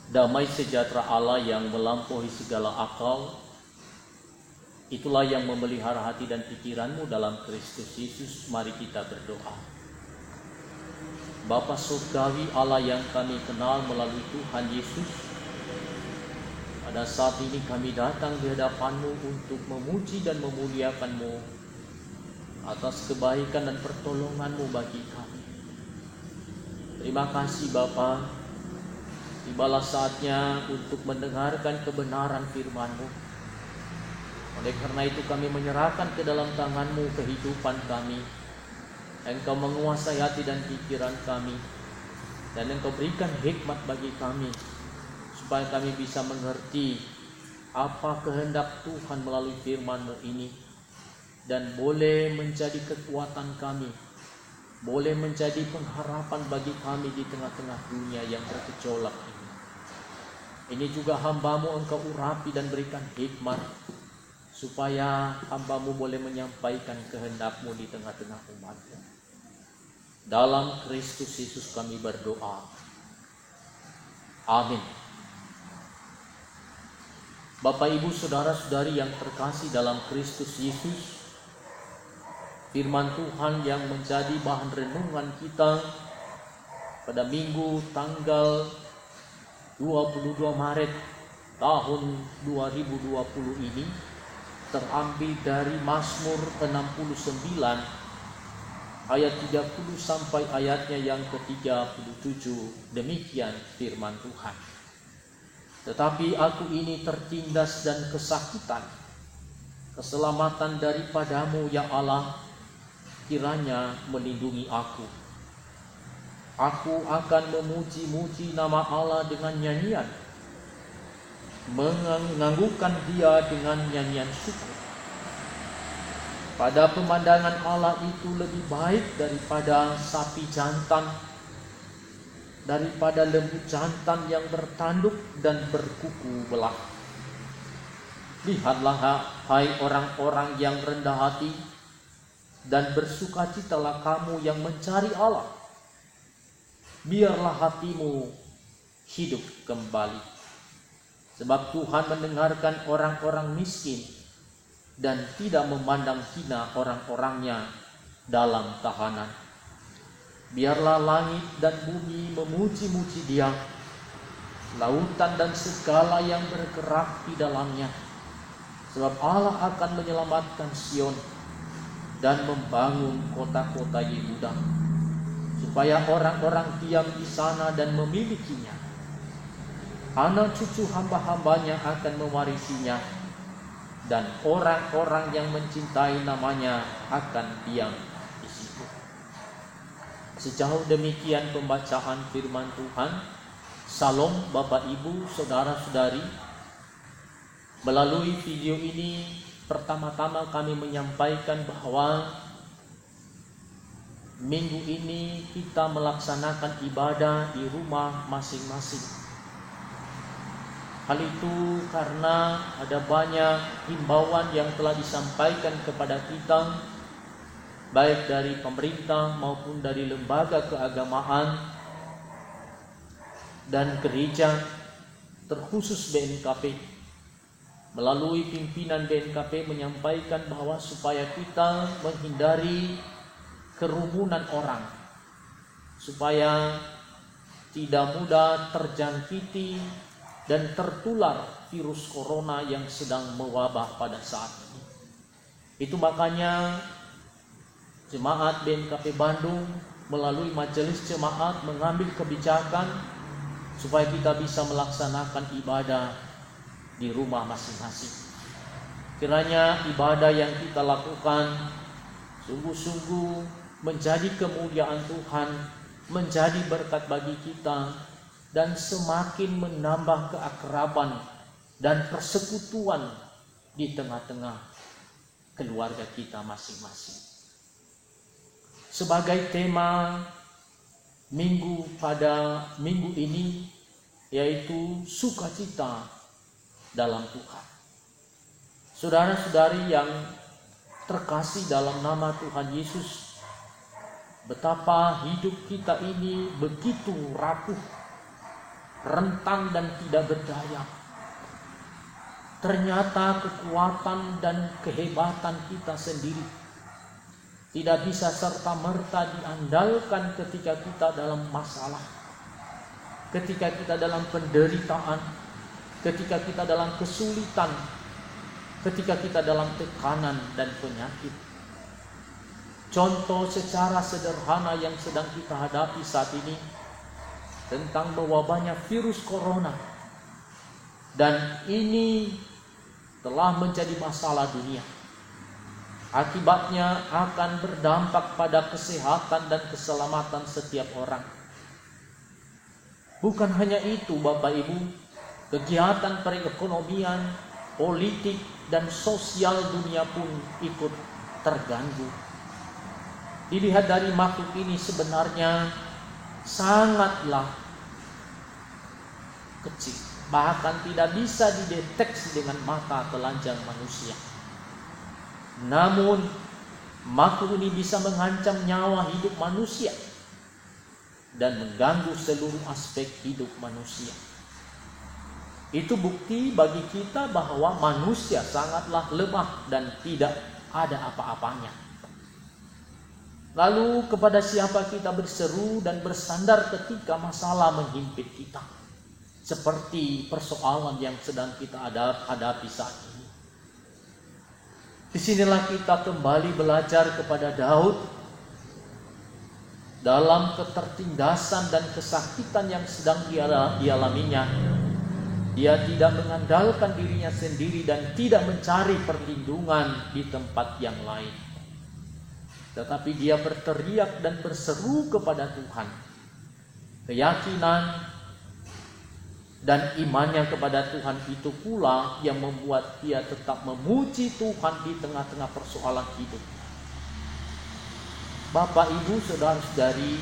Damai sejahtera Allah yang melampaui segala akal, itulah yang memelihara hati dan pikiranmu dalam Kristus Yesus. Mari kita berdoa. Bapa surgawi, Allah yang kami kenal melalui Tuhan Yesus, pada saat ini kami datang di hadapan-Mu untuk memuji dan memuliakan-Mu atas kebaikan dan pertolongan-Mu bagi kami. Terima kasih Bapa. Tibalah saatnya untuk mendengarkan kebenaran firman-Mu. Oleh karena itu kami menyerahkan ke dalam tangan-Mu kehidupan kami. Engkau menguasai hati dan pikiran kami, dan Engkau berikan hikmat bagi kami, supaya kami bisa mengerti apa kehendak Tuhan melalui firman-Mu ini, dan boleh menjadi kekuatan kami, boleh menjadi pengharapan bagi kami di tengah-tengah dunia yang bergejolak ini. Ini juga hamba-Mu Engkau urapi dan berikan hikmat, supaya hamba-Mu boleh menyampaikan kehendak-Mu di tengah-tengah umat-Mu. Dalam Kristus Yesus kami berdoa. Amin. Bapak, Ibu, saudara-saudari yang terkasih dalam Kristus Yesus, firman Tuhan yang menjadi bahan renungan kita pada Minggu tanggal 22 Maret tahun 2020 ini terambil dari Mazmur 69 ayat 30 sampai ayatnya yang ke-37. Demikian firman Tuhan. Tetapi aku ini tertindas dan kesakitan, keselamatan daripada-Mu ya Allah kiranya melindungi aku. Aku akan memuji-muji nama Allah dengan nyanyian, menganggukkan Dia dengan nyanyian syukur. Pada pemandangan Allah itu lebih baik daripada sapi jantan, daripada lembu jantan yang bertanduk dan berkuku belah. Lihatlah, hai orang-orang yang rendah hati, dan bersukacitalah kamu yang mencari Allah. Biarlah hatimu hidup kembali. Sebab Tuhan mendengarkan orang-orang miskin dan tidak memandang hina orang-orangnya dalam tahanan. Biarlah langit dan bumi memuji-muji Dia, lautan dan segala yang bergerak di dalamnya. Sebab Allah akan menyelamatkan Sion dan membangun kota-kota Yehuda, supaya orang-orang diam di sana dan memilikinya. Anak cucu hamba-hambanya akan mewarisinya, dan orang-orang yang mencintai namanya akan diam di situ. Sejauh demikian pembacaan firman Tuhan. Salam Bapak, Ibu, saudara-saudari. Melalui video ini pertama-tama kami menyampaikan bahwa minggu ini kita melaksanakan ibadah di rumah masing-masing. Hal itu karena ada banyak himbauan yang telah disampaikan kepada kita, baik dari pemerintah maupun dari lembaga keagamaan dan gereja, terkhusus BNKP. Melalui pimpinan BNKP menyampaikan bahwa supaya kita menghindari kerumunan orang, supaya tidak mudah terjangkiti dan tertular virus corona yang sedang mewabah pada saat ini. Itu makanya jemaat BNKP Bandung melalui majelis jemaat mengambil kebijakan supaya kita bisa melaksanakan ibadah di rumah masing-masing. Kiranya ibadah yang kita lakukan sungguh-sungguh menjadi kemuliaan Tuhan, menjadi berkat bagi kita, dan semakin menambah keakraban dan persekutuan di tengah-tengah keluarga kita masing-masing. Sebagai tema pada minggu ini, yaitu sukacita dalam Tuhan. Saudara-saudari yang terkasih dalam nama Tuhan Yesus, betapa hidup kita ini begitu rapuh, rentan dan tidak berdaya. Ternyata kekuatan dan kehebatan kita sendiri tidak bisa serta-merta diandalkan ketika kita dalam masalah, ketika kita dalam penderitaan, ketika kita dalam kesulitan, ketika kita dalam tekanan dan penyakit. Contoh secara sederhana yang sedang kita hadapi saat ini tentang mewabahnya virus corona. Dan ini telah menjadi masalah dunia. Akibatnya akan berdampak pada kesehatan dan keselamatan setiap orang. Bukan hanya itu Bapak Ibu, kegiatan perekonomian, politik, dan sosial dunia pun ikut terganggu. Dilihat dari makhluk ini sebenarnya sangatlah kecil, bahkan tidak bisa dideteksi dengan mata telanjang manusia. Namun makhluk ini bisa mengancam nyawa hidup manusia dan mengganggu seluruh aspek hidup manusia. Itu bukti bagi kita bahwa manusia sangatlah lemah dan tidak ada apa-apanya. Lalu kepada siapa kita berseru dan bersandar ketika masalah menghimpit kita? Seperti persoalan yang sedang kita hadapi saat ini. Disinilah kita kembali belajar kepada Daud dalam ketertindasan dan kesakitan yang sedang dialaminya. Dia tidak mengandalkan dirinya sendiri dan tidak mencari perlindungan di tempat yang lain. Tetapi dia berteriak dan berseru kepada Tuhan. Keyakinan dan imannya kepada Tuhan itu pula yang membuat dia tetap memuji Tuhan di tengah-tengah persoalan hidup. Bapak, Ibu, saudara-saudari,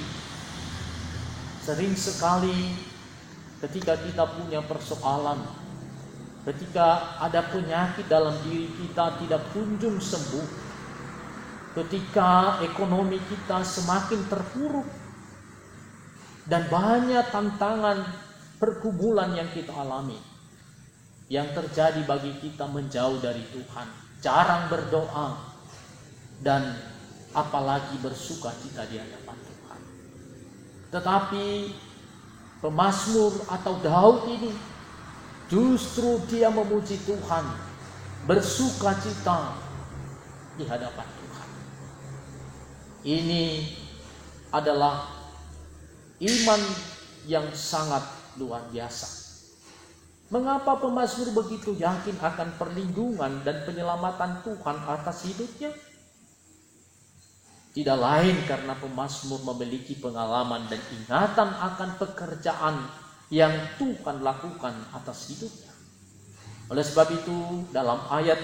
sering sekali ketika kita punya persoalan, ketika ada penyakit dalam diri kita tidak kunjung sembuh, ketika ekonomi kita semakin terpuruk, dan banyak tantangan pergumulan yang kita alami, yang terjadi bagi kita menjauh dari Tuhan, jarang berdoa, dan apalagi bersuka cita di hadapan Tuhan. Tetapi pemazmur atau Daud ini justru dia memuji Tuhan, bersuka cita di hadapan Tuhan. Ini adalah iman yang sangat luar biasa. Mengapa pemazmur begitu yakin akan perlindungan dan penyelamatan Tuhan atas hidupnya? Tidak lain karena pemazmur memiliki pengalaman dan ingatan akan pekerjaan yang Tuhan lakukan atas hidupnya. Oleh sebab itu dalam ayat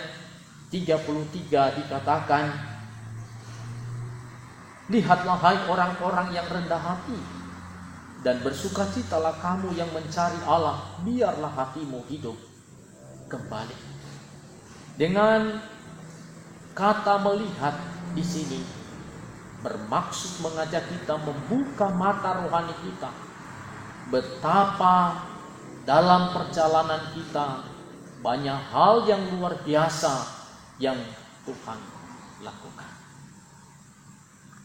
33 dikatakan, lihatlah hai orang-orang yang rendah hati, dan bersukacitalah kamu yang mencari Allah, biarlah hatimu hidup kembali. Dengan kata melihat di sini bermaksud mengajak kita membuka mata rohani kita, betapa dalam perjalanan kita banyak hal yang luar biasa yang Tuhan lakukan.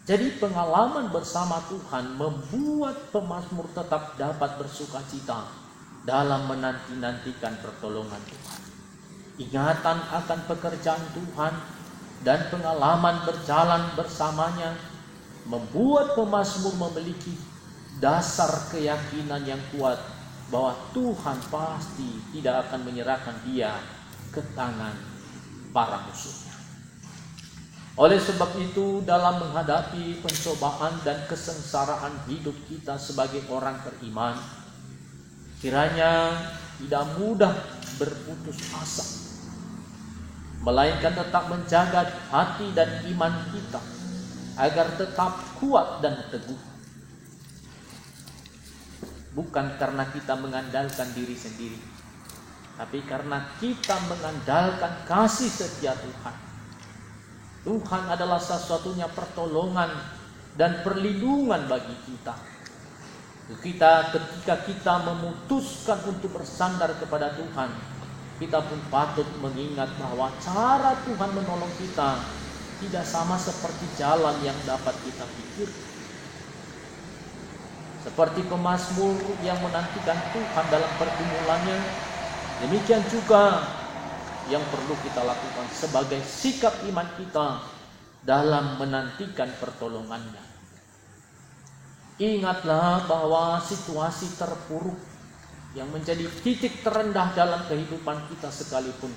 Jadi pengalaman bersama Tuhan membuat pemazmur tetap dapat bersukacita dalam menanti-nantikan pertolongan Tuhan. Ingatan akan pekerjaan Tuhan dan pengalaman berjalan bersamanya membuat pemazmur memiliki dasar keyakinan yang kuat bahwa Tuhan pasti tidak akan menyerahkan dia ke tangan para musuhnya. Oleh sebab itu dalam menghadapi pencobaan dan kesengsaraan hidup kita sebagai orang beriman, kiranya tidak mudah berputus asa, melainkan tetap menjaga hati dan iman kita agar tetap kuat dan teguh. Bukan karena kita mengandalkan diri sendiri, tapi karena kita mengandalkan kasih setia Tuhan. Tuhan adalah satu-satunya pertolongan dan perlindungan bagi kita. Ketika kita memutuskan untuk bersandar kepada Tuhan, kita pun patut mengingat bahwa cara Tuhan menolong kita tidak sama seperti jalan yang dapat kita pikir. Seperti pemazmur yang menantikan Tuhan dalam pergumulannya, demikian juga yang perlu kita lakukan sebagai sikap iman kita dalam menantikan pertolongannya. Ingatlah bahwa situasi terpuruk yang menjadi titik terendah dalam kehidupan kita sekalipun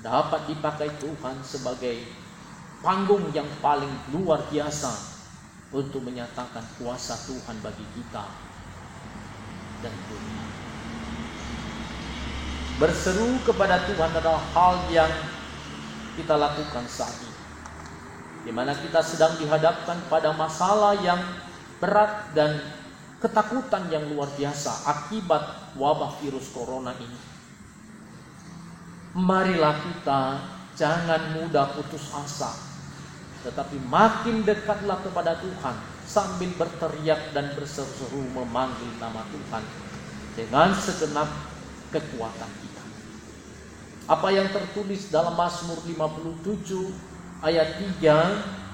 dapat dipakai Tuhan sebagai panggung yang paling luar biasa untuk menyatakan kuasa Tuhan bagi kita dan dunia. Berseru kepada Tuhan adalah hal yang kita lakukan saat ini, di mana kita sedang dihadapkan pada masalah yang berat dan ketakutan yang luar biasa akibat wabah virus corona ini. Marilah kita jangan mudah putus asa, tetapi makin dekatlah kepada Tuhan sambil berteriak dan berseru memanggil nama Tuhan dengan segenap kekuatan kita. Apa yang tertulis dalam Mazmur 57 ayat 3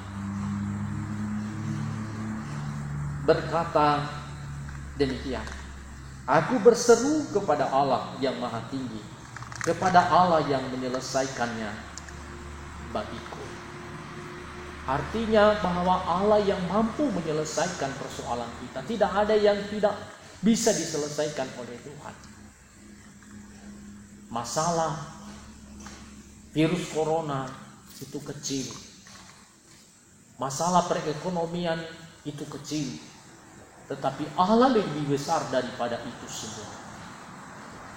berkata demikian, aku berseru kepada Allah yang maha tinggi, kepada Allah yang menyelesaikannya bagiku. Artinya bahwa Allah yang mampu menyelesaikan persoalan kita. Tidak ada yang tidak bisa diselesaikan oleh Tuhan. Masalah virus corona itu kecil. Masalah perekonomian itu kecil. Tetapi Allah lebih besar daripada itu semua.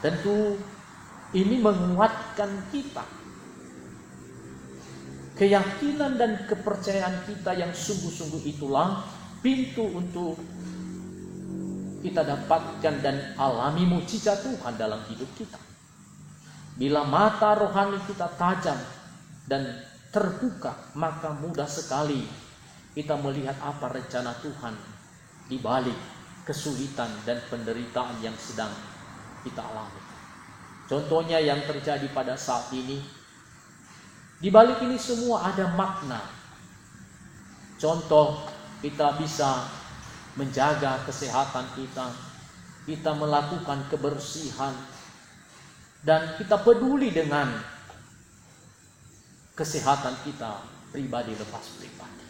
Tentu ini menguatkan kita. Keyakinan dan kepercayaan kita yang sungguh-sungguh itulah pintu untuk kita dapatkan dan alami mukjizat Tuhan dalam hidup kita. Bila mata rohani kita tajam dan terbuka, maka mudah sekali kita melihat apa rencana Tuhan di balik kesulitan dan penderitaan yang sedang kita alami. Contohnya yang terjadi pada saat ini, di balik ini semua ada makna. Contoh, kita bisa menjaga kesehatan kita, kita melakukan kebersihan, dan kita peduli dengan kesehatan kita pribadi lepas pribadi.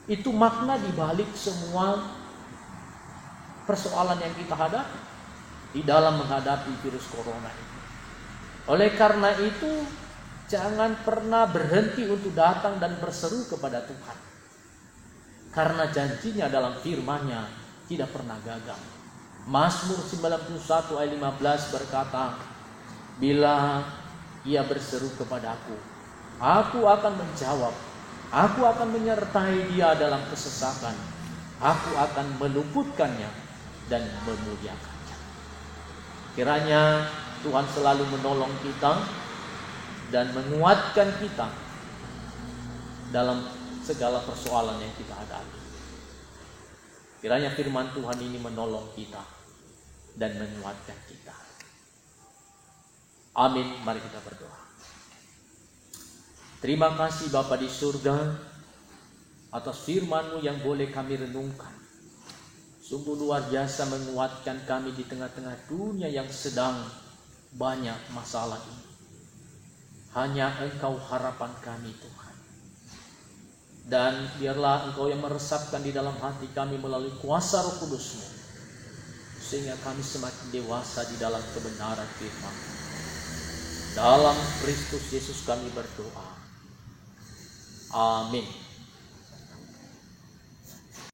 Itu makna di balik semua persoalan yang kita hadapi di dalam menghadapi virus corona ini. Oleh karena itu, jangan pernah berhenti untuk datang dan berseru kepada Tuhan. Karena janjinya dalam firman-Nya tidak pernah gagal. Mazmur 91 ayat 15 berkata, bila ia berseru kepadaku, aku akan menjawab. Aku akan menyertai dia dalam kesesakan. Aku akan meluputkannya dan memuliakannya. Kiranya Tuhan selalu menolong kita dan menguatkan kita dalam segala persoalan yang kita hadapi. Kiranya firman Tuhan ini menolong kita dan menguatkan kita. Amin. Mari kita berdoa. Terima kasih Bapa di surga atas firman-Mu yang boleh kami renungkan. Sungguh luar biasa menguatkan kami di tengah-tengah dunia yang sedang banyak masalah ini. Hanya Engkau harapan kami Tuhan. Dan biarlah Engkau yang meresapkan di dalam hati kami melalui kuasa Roh Kudus-Mu, sehingga kami semakin dewasa di dalam kebenaran firman. Dalam Kristus Yesus kami berdoa. Amin.